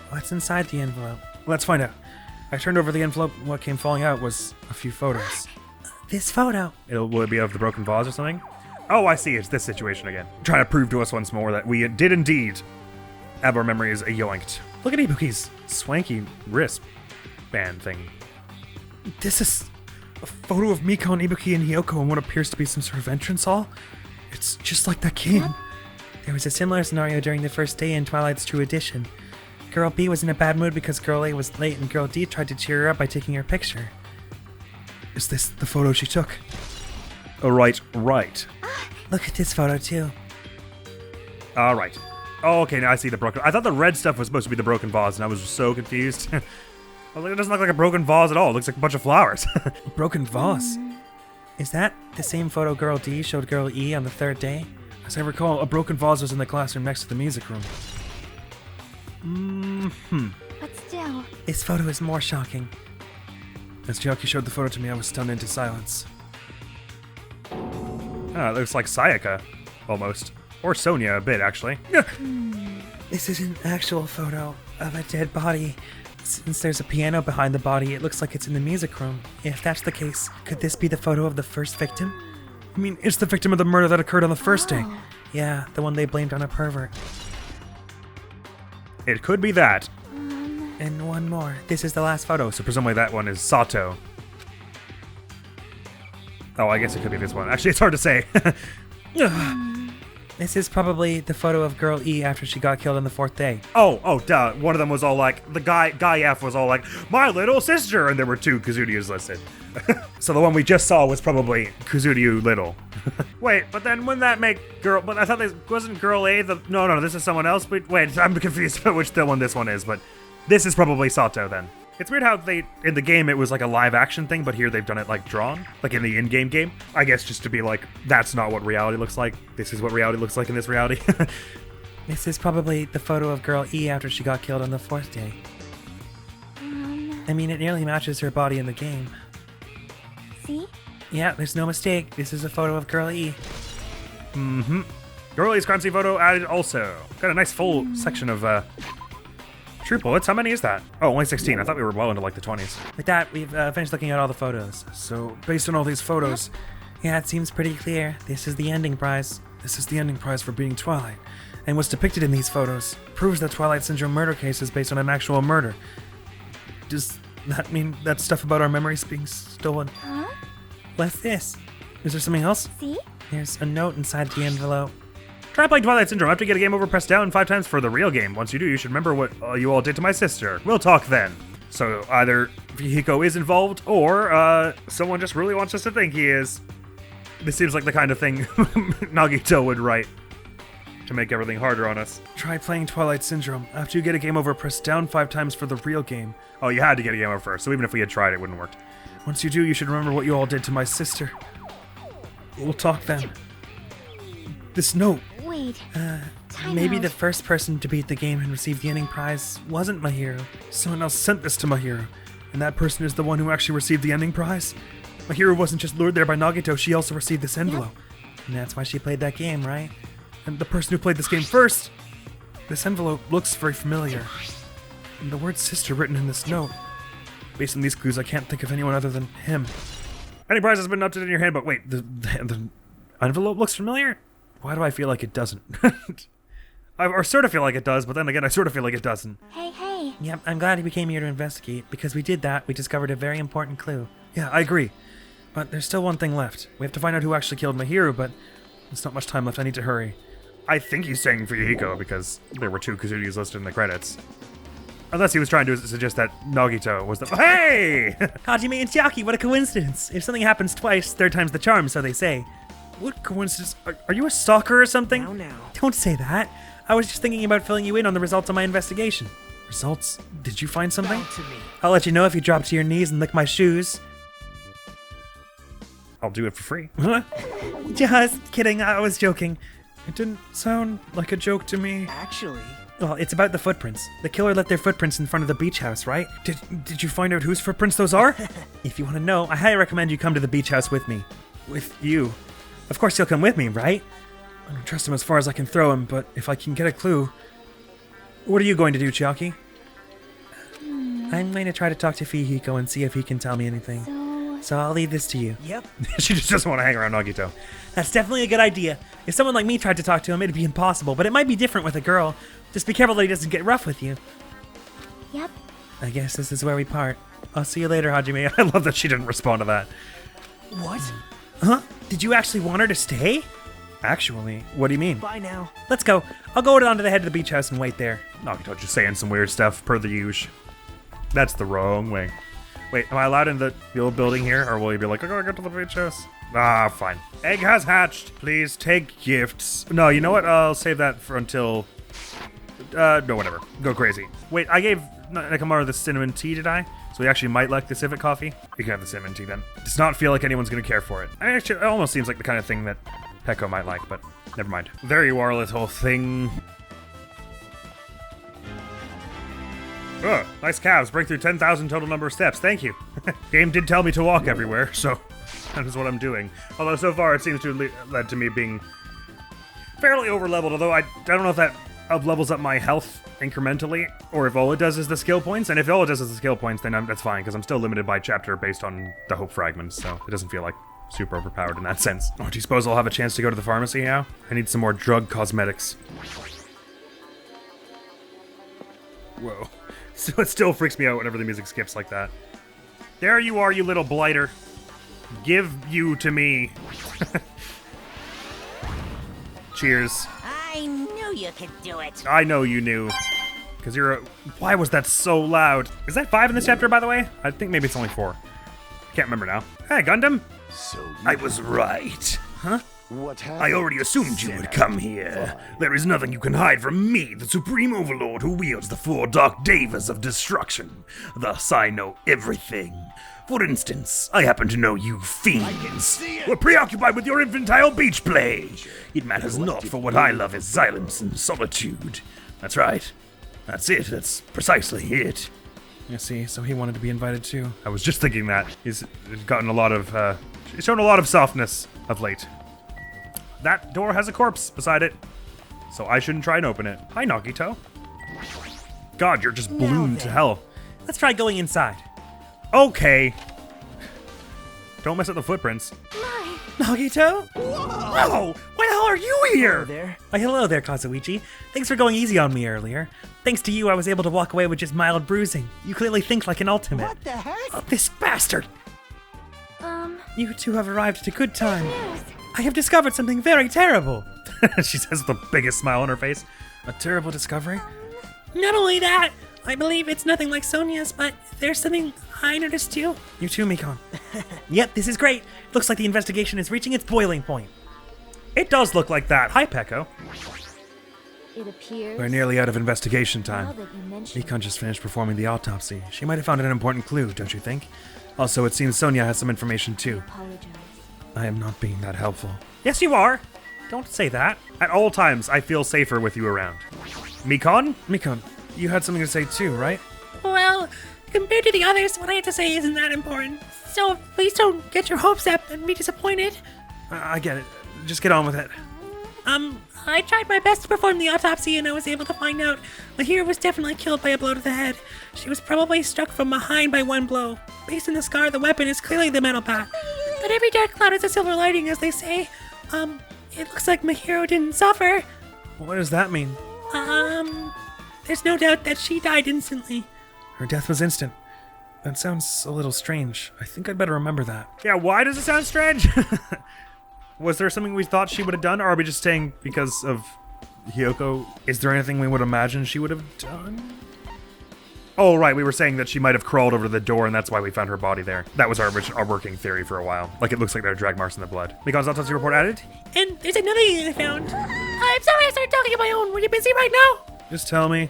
What's inside the envelope? Let's find out. I turned over the envelope, and what came falling out was a few photos. This photo. Will it be of the broken vase or something? Oh, I see. It's this situation again. Trying to prove to us once more that we did indeed have our memories yoinked. Look at Ibuki's swanky wristband thing. This is a photo of Mikon, Ibuki, and Hyoko in what appears to be some sort of entrance hall. It's just like that game. There was a similar scenario during the first day in Twilight's True Edition. Girl B was in a bad mood because Girl A was late and Girl D tried to cheer her up by taking her picture. Is this the photo she took? Oh, right. Look at this photo too. All right. Oh, okay, now I see the broken. I thought the red stuff was supposed to be the broken vase, and I was so confused. I was like, it doesn't look like a broken vase at all. It looks like a bunch of flowers. Broken vase? Is that the same photo Girl D showed Girl E on the third day? As I recall, a broken vase was in the classroom next to the music room. But still. This photo is more shocking. As Chiaki showed the photo to me, I was stunned into silence. Oh, it looks like Sayaka, almost. Or Sonia a bit, actually. This is an actual photo of a dead body. Since there's a piano behind the body, it looks like it's in the music room. If that's the case, could this be the photo of the first victim? I mean, it's the victim of the murder that occurred on the first day. Yeah, the one they blamed on a pervert. It could be that. And one more. This is the last photo. So presumably that one is Sato. Oh, I guess it could be this one. Actually, it's hard to say. This is probably the photo of Girl E after she got killed on the fourth day. Oh, duh. One of them was all like, the guy F was all like, my little sister, and there were 2 Kazuryus listed. So the one we just saw was probably Kazuryu Little. Wait, but then wouldn't that make Girl, but I thought this wasn't Girl A the, no, this is someone else, but wait, I'm confused about which the one this one is, but this is probably Sato then. It's weird how in the game it was like a live action thing, but here they've done it like drawn, like in the in-game game. I guess just to be like, that's not what reality looks like. This is what reality looks like in this reality. This is probably the photo of Girl E after she got killed on the fourth day. I mean, it nearly matches her body in the game. See? Yeah, there's no mistake. This is a photo of Girl E. Girl E's currency photo added also. Got a nice full section of true bullets. How many is that? Oh, only 16. I thought we were well into like the 20s. With that, we've finished looking at all the photos. So, based on all these photos, yeah, it seems pretty clear. This is the ending prize. This is the ending prize for beating Twilight. And what's depicted in these photos proves that Twilight Syndrome murder case is based on an actual murder. Does that mean that stuff about our memories being stolen? Huh? What's this? Is there something else? See? There's a note inside the envelope. Try playing Twilight Syndrome. After you get a game over, press down 5 times for the real game. Once you do, you should remember what you all did to my sister. We'll talk then. So either Hiko is involved, or someone just really wants us to think he is. This seems like the kind of thing Nagito would write to make everything harder on us. Try playing Twilight Syndrome. After you get a game over, press down 5 times for the real game. Oh, you had to get a game over first, so even if we had tried, it wouldn't have worked. Once you do, you should remember what you all did to my sister. We'll talk then. This note. Wait. Maybe the first person to beat the game and receive the ending prize wasn't Mahiro. Someone else sent this to Mahiro, and that person is the one who actually received the ending prize. Mahiro wasn't just lured there by Nagito, she also received this envelope. And that's why she played that game, right? And the person who played this game first, this envelope looks very familiar. And the word sister written in this note. Based on these clues, I can't think of anyone other than him. Ending prize has been updated in your hand, but wait, the envelope looks familiar? Why do I feel like it doesn't? I sort of feel like it does, but then again, I sort of feel like it doesn't. Hey. Yep, I'm glad we came here to investigate, because we did that, we discovered a very important clue. Yeah, I agree. But there's still one thing left. We have to find out who actually killed Mahiro, but there's not much time left, I need to hurry. I think he's saying Fuyuhiko because there were 2 Kazuryus listed in the credits. Unless he was trying to suggest that Nagito was the— Hey! Hajime and Chiaki, what a coincidence! If something happens twice, third time's the charm, so they say. What coincidence? Are you a stalker or something? Now. Don't say that. I was just thinking about filling you in on the results of my investigation. Results? Did you find something? To me. I'll let you know if you drop to your knees and lick my shoes. I'll do it for free. Huh? Just kidding, I was joking. It didn't sound like a joke to me. Actually, Well, it's about the footprints. The killer left their footprints in front of the beach house, right? Did you find out whose footprints those are? If you want to know, I highly recommend you come to the beach house with me. With you. Of course you'll come with me, right? I don't trust him as far as I can throw him, but if I can get a clue. What are you going to do, Chiaki? I'm going to try to talk to Fuyuhiko and see if he can tell me anything. So I'll leave this to you. yep. She just doesn't want to hang around Nagito. That's definitely a good idea. If someone like me tried to talk to him, it'd be impossible, but it might be different with a girl. Just be careful that he doesn't get rough with you. Yep. I guess this is where we part. I'll see you later, Hajime. I love that she didn't respond to that. What? Huh? Did you actually want her to stay? Actually, what do you mean? Bye now. Let's go. I'll go down to the head of the beach house and wait there. Nagito just saying some weird stuff, per the usual. That's the wrong way. Wait, am I allowed in the old building here, or will you be like, I gotta get to the beach house? Ah, fine. Egg has hatched. Please take gifts. No, you know what? I'll save that for until No, whatever. Go crazy. Wait, I gave Nekomaru the cinnamon tea, did I? So he actually might like the civet coffee? You can have the cinnamon tea then. Does not feel like anyone's gonna care for it. I mean, actually, it almost seems like the kind of thing that Peko might like, but never mind. There you are, little thing. Oh, nice calves. Break through 10,000 total number of steps. Thank you. Game did tell me to walk everywhere, so that is what I'm doing. Although so far it seems to have led to me being fairly over-leveled, although I don't know if that levels up my health incrementally, or if all it does is the skill points. And if all it does is the skill points, then that's fine, because I'm still limited by chapter based on the hope fragments, so it doesn't feel like super overpowered in that sense. Oh, do you suppose I'll have a chance to go to the pharmacy now? I need some more drug cosmetics. Whoa. So it still freaks me out whenever the music skips like that. There you are, you little blighter. Give you to me. Cheers. I knew you could do it. I know you knew. Because you're a... Why was that so loud? Is that 5 in this chapter, by the way? I think maybe it's only 4. I can't remember now. Hey, Gundam. So I was right. Huh? what happened? I already assumed you would come here. There is nothing you can hide from me, the Supreme Overlord who wields the 4 Dark Devas of Destruction. Thus, I know everything. For instance, I happen to know you fiends were preoccupied with your infantile beach play. It matters not, for what I love is silence and solitude. That's right. That's it. That's precisely it. I see, so he wanted to be invited too. I was just thinking that. He's gotten a lot of, he's shown a lot of softness of late. That door has a corpse beside it, so I shouldn't try and open it. Hi, Nagito. God, you're just ballooned to hell. Let's try going inside. Okay. Don't mess up the footprints. Nagito? Whoa! Why the hell are you here? There. Why, hello there, Kazuichi. Thanks for going easy on me earlier. Thanks to you, I was able to walk away with just mild bruising. You clearly think like an ultimate. What the heck? Oh, this bastard! You two have arrived at a good time. I have discovered something very terrible. She says with the biggest smile on her face. A terrible discovery? Not only that, I believe it's nothing like Sonia's, but there's something I noticed too. You too, Mikon. Yep, this is great. Looks like the investigation is reaching its boiling point. It does look like that. Hi, Peko. It appears. We're nearly out of investigation Now time. that you mention Mikon just finished performing the autopsy. She might have found an important clue, don't you think? Also, it seems Sonia has some information too. apologize. I am not being that helpful. Yes, you are. Don't say that. At all times, I feel safer with you around. Mikon? Mikon, you had something to say too, right? Well, compared to the others, what I have to say isn't that important. So please don't get your hopes up and be disappointed. I get it. Just get on with it. I tried my best to perform the autopsy and I was able to find out Mahira was definitely killed by a blow to the head. She was probably struck from behind by one blow. Based on the scar, the weapon is clearly the metal bat. But every dark cloud has a silver lining, as they say. It looks like Mahiro didn't suffer. What does that mean? There's no doubt that she died instantly. Her death was instant. That sounds a little strange. I think I'd better remember that. Yeah, why does it sound strange? Was there something we thought she would have done, or are we just saying because of Hiyoko? Is there anything we would imagine she would have done? Oh, right, we were saying that she might have crawled over to the door, and that's why we found her body there. That was our working theory for a while. Like, it looks like there are drag marks in the blood. Mikon's autopsy report added? And there's another thing I found. I'm sorry I started talking on my own. Were you busy right now? Just tell me.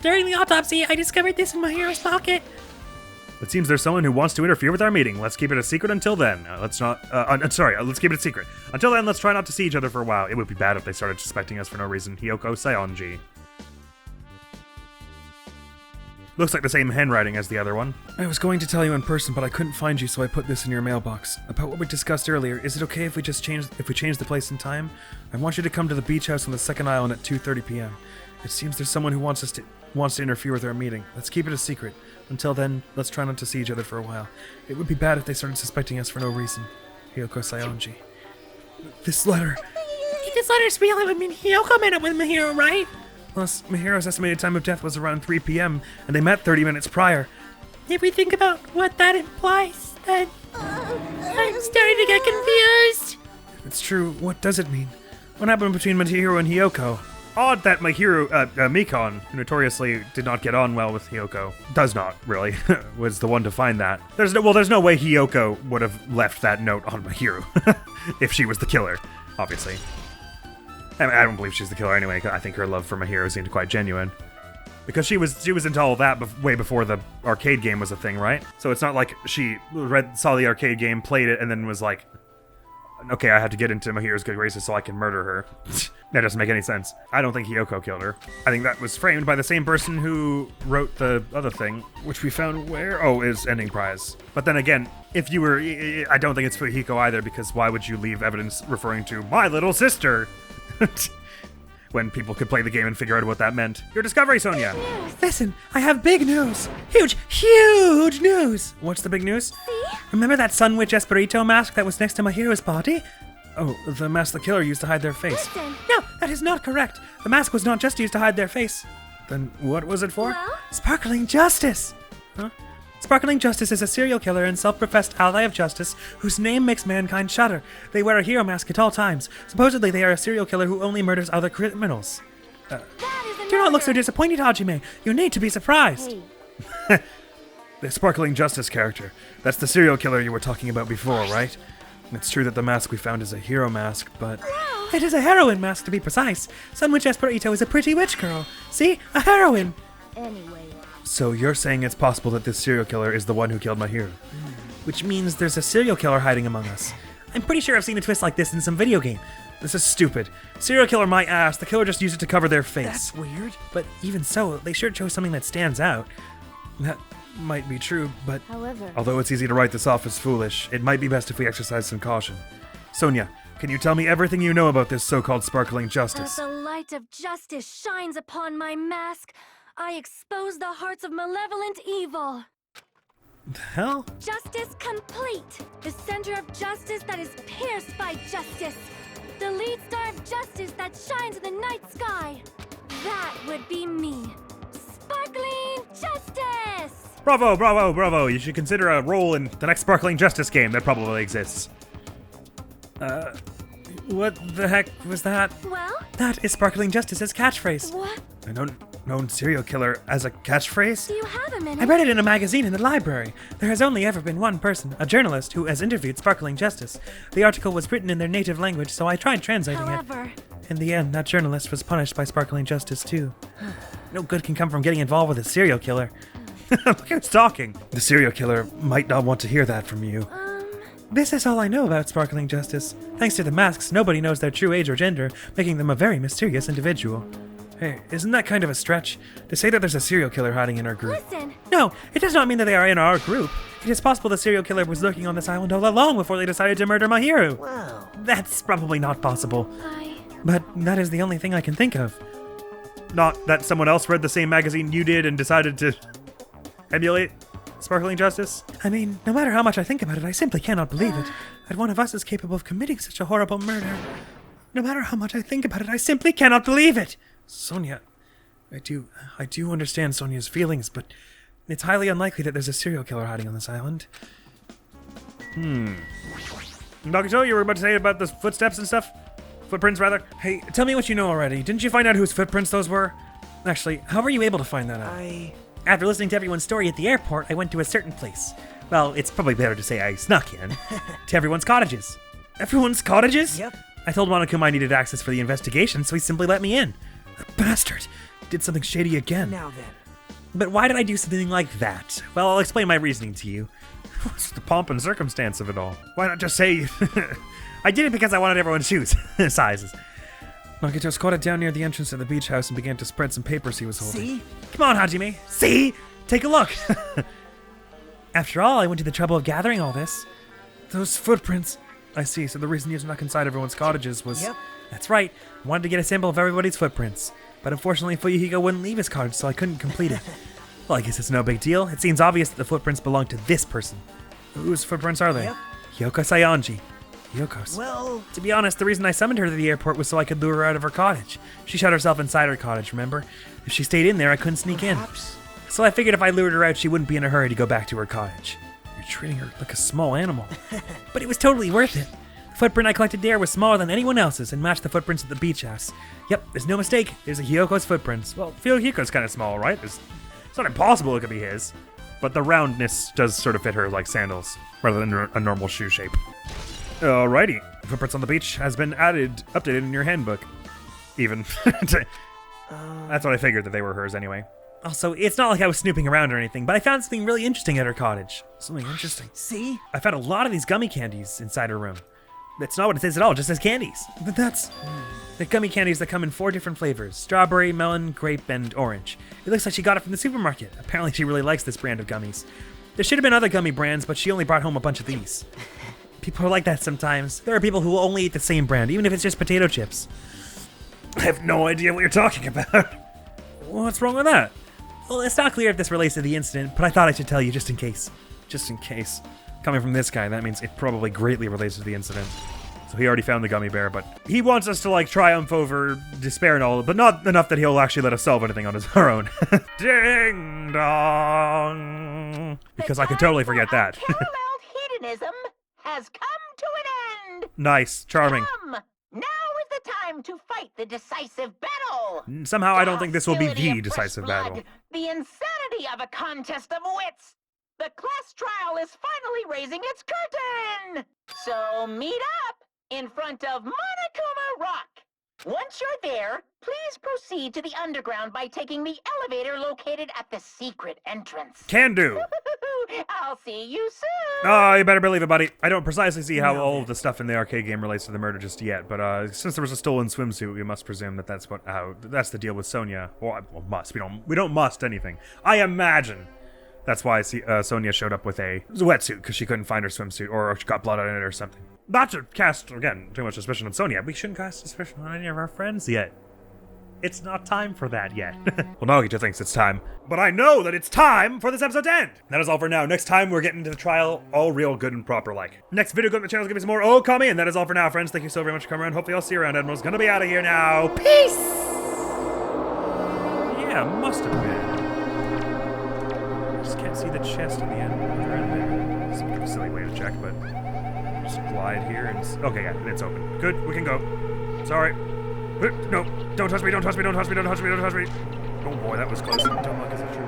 During the autopsy, I discovered this in Mahiro's pocket. It seems there's someone who wants to interfere with our meeting. Let's keep it a secret until then. Let's keep it a secret. Until then, let's try not to see each other for a while. It would be bad if they started suspecting us for no reason. Hiyoko Saionji. Looks like the same handwriting as the other one. I was going to tell you in person, but I couldn't find you, so I put this in your mailbox. About what we discussed earlier, is it okay if we change the place and time? I want you to come to the beach house on the second island at 2:30 p.m. It seems there's someone who wants to interfere with our meeting. Let's keep it a secret. Until then, let's try not to see each other for a while. It would be bad if they started suspecting us for no reason. Hiyoko Saionji. This letter. If this letter's real, it would mean Hiyoko met up with Mahiro, right? Plus, Mihiro's estimated time of death was around 3 p.m., and they met 30 minutes prior. If we think about what that implies, then I'm starting to get confused. If it's true, what does it mean? What happened between Mahiro and Hiyoko? Odd that Mikon, who notoriously did not get on well with Hiyoko, does not, really, was the one to find that. There's no way Hiyoko would have left that note on Mahiro, if she was the killer, obviously. I mean, I don't believe she's the killer anyway, 'cause I think her love for Mahiro seemed quite genuine. Because she was into all that way before the arcade game was a thing, right? So it's not like she saw the arcade game, played it, and then was like, okay, I have to get into Mahiro's good graces so I can murder her. That doesn't make any sense. I don't think Hiyoko killed her. I think that was framed by the same person who wrote the other thing, which we found where? Oh, is Ending Prize. But then again, if you were... I don't think it's Fujiko either, because why would you leave evidence referring to my little sister? When people could play the game and figure out what that meant. Your discovery, Sonia! Listen, I have big news. Huge news. What's the big news? Remember that Sun Witch Esperito mask that was next to Mahiro's body? Oh, the mask the killer used to hide their face. Listen. No, that is not correct. The mask was not just used to hide their face. Then what was it for? Well? Sparkling Justice. Huh? Sparkling Justice is a serial killer and self-professed ally of justice whose name makes mankind shudder. They wear a hero mask at all times. Supposedly, they are a serial killer who only murders other criminals. That is Do not look so another- disappointed, Hajime. You need to be surprised. Hey, The Sparkling Justice character. That's the serial killer you were talking about before, right? It's true that the mask we found is a hero mask, but... It is a heroine mask, to be precise. Sun Witch Esperito is a pretty witch girl. See? A heroine. anyway. So you're saying it's possible that this serial killer is the one who killed Mahiro? Which means there's a serial killer hiding among us. I'm pretty sure I've seen a twist like this in some video game. This is stupid. Serial killer my ass, the killer just used it to cover their face. That's weird. But even so, they sure chose something that stands out. That might be true, but However, although it's easy to write this off as foolish, it might be best if we exercise some caution. Sonia, can you tell me everything you know about this so-called Sparkling as Justice? the light of justice shines upon my mask, I expose the hearts of malevolent evil. The hell? Justice complete. The center of justice that is pierced by justice. The lead star of justice that shines in the night sky. That would be me. Sparkling Justice! Bravo, bravo, bravo! You should consider a role in the next Sparkling Justice game that probably exists. What the heck was that? Well, That is Sparkling Justice's catchphrase. what? A known serial killer as a catchphrase? Do you have a minute? I read it in a magazine in the library. There has only ever been one person, a journalist, who has interviewed Sparkling Justice. The article was written in their native language, so I tried translating However, it. In the end, that journalist was punished by Sparkling Justice, too. No good can come from getting involved with a serial killer. Look who's talking. The serial killer might not want to hear that from you. This is all I know about Sparkling Justice. Thanks to the masks, nobody knows their true age or gender, making them a very mysterious individual. Hey, isn't that kind of a stretch? To say that there's a serial killer hiding in our group. listen. No, it does not mean that they are in our group. It is possible the serial killer was lurking on this island all along before they decided to murder Mahiro. Whoa. That's probably not possible. But that is the only thing I can think of. Not that someone else read the same magazine you did and decided to emulate Sparkling Justice? I mean, no matter how much I think about it, I simply cannot believe it. That one of us is capable of committing such a horrible murder. No matter how much I think about it, I simply cannot believe it. Sonia, I do understand Sonia's feelings, but it's highly unlikely that there's a serial killer hiding on this island. Nagato, you were about to say about the footsteps and stuff? Footprints, rather? Hey, tell me what you know already. Didn't you find out whose footprints those were? Actually, how were you able to find that out? After listening to everyone's story at the airport, I went to a certain place. Well, it's probably better to say I snuck in. To everyone's cottages. Everyone's cottages? Yep. I told Monokuma I needed access for the investigation, so he simply let me in. Bastard! Did something shady again. Now then. But why did I do something like that? Well, I'll explain my reasoning to you. What's the pomp and circumstance of it all? Why not just say... I did it because I wanted everyone's shoes sizes. Nagato squatted down near the entrance of the beach house and began to spread some papers he was holding. See? Come on, Hajime. See? Take a look. After all, I went to the trouble of gathering all this. Those footprints. I see, so the reason you snuck inside everyone's cottages was... Yep. That's right. I wanted to get a sample of everybody's footprints. But unfortunately, Fuyuhiko wouldn't leave his cottage, so I couldn't complete it. Well, I guess it's no big deal. It seems obvious that the footprints belong to this person. Whose footprints are they? Yep. Hyoko Saionji. Yoko's. Well, To be honest, the reason I summoned her to the airport was so I could lure her out of her cottage. She shut herself inside her cottage, remember? If she stayed in there, I couldn't sneak in. perhaps. So I figured if I lured her out, she wouldn't be in a hurry to go back to her cottage. You're treating her like a small animal. But it was totally worth it. The footprint I collected there was smaller than anyone else's and matched the footprints at the beach house. Yep, there's no mistake. There's a Hyoko's footprints. Well, Fuyuhiko's kind of small, right? It's not impossible it could be his. But the roundness does sort of fit her like sandals, rather than a normal shoe shape. Alrighty. Footprints on the beach has been updated in your handbook. even. That's what I figured, that they were hers anyway. Also, it's not like I was snooping around or anything, but I found something really interesting at her cottage. Something interesting. See? I found a lot of these gummy candies inside her room. That's not what it says at all, it just says candies. But that's... They're gummy candies that come in 4 different flavors. Strawberry, melon, grape, and orange. It looks like she got it from the supermarket. Apparently she really likes this brand of gummies. There should have been other gummy brands, but she only brought home a bunch of these. People are like that sometimes. There are people who will only eat the same brand, even if it's just potato chips. I have no idea what you're talking about. What's wrong with that? Well, it's not clear if this relates to the incident, but I thought I should tell you just in case. Just in case. Coming from this guy, that means it probably greatly relates to the incident. So he already found the gummy bear, but he wants us to, like, triumph over despair and all, but not enough that he'll actually let us solve anything on our own. Ding dong! Because I can totally forget that. Unparalleled hedonism has come to an end. Nice. Charming. Come, now is the time to fight the decisive battle. Somehow I don't think this will be Hostility the of fresh decisive battle. blood, the insanity of a contest of wits. The class trial is finally raising its curtain. So meet up in front of Monokuma Rock. Once you're there, please proceed to the underground by taking the elevator located at the secret entrance. Can do. I'll see you soon. Oh, you better believe it, buddy. I don't precisely see how all of the stuff in the arcade game relates to the murder just yet, but since there was a stolen swimsuit, we must presume that that's the deal with Sonia. Well, must. We don't must anything. I imagine that's why Sonia showed up with a wetsuit, because she couldn't find her swimsuit, or she got blood on it or something. Not to cast, again, too much suspicion on Sonia. We shouldn't cast suspicion on any of our friends yet. It's not time for that yet. Well, Nagito thinks it's time. But I know that it's time for this episode to end. That is all for now. Next time, we're getting into the trial all real good and proper like. Next video, go to the channel, give me some more Okami, and that is all for now, friends. Thank you so very much for coming around. Hopefully I'll see you around. Admiral's gonna be out of here now. Peace! Yeah, must have been. I just can't see the chest at the end. They're in there. It's kind of a silly way to check, but just glide here and... Okay, yeah, it's open. Good, we can go. Sorry. No, don't touch me, don't touch me, don't touch me, don't touch me, don't touch me. Oh boy, that was close. Don't look, is it true?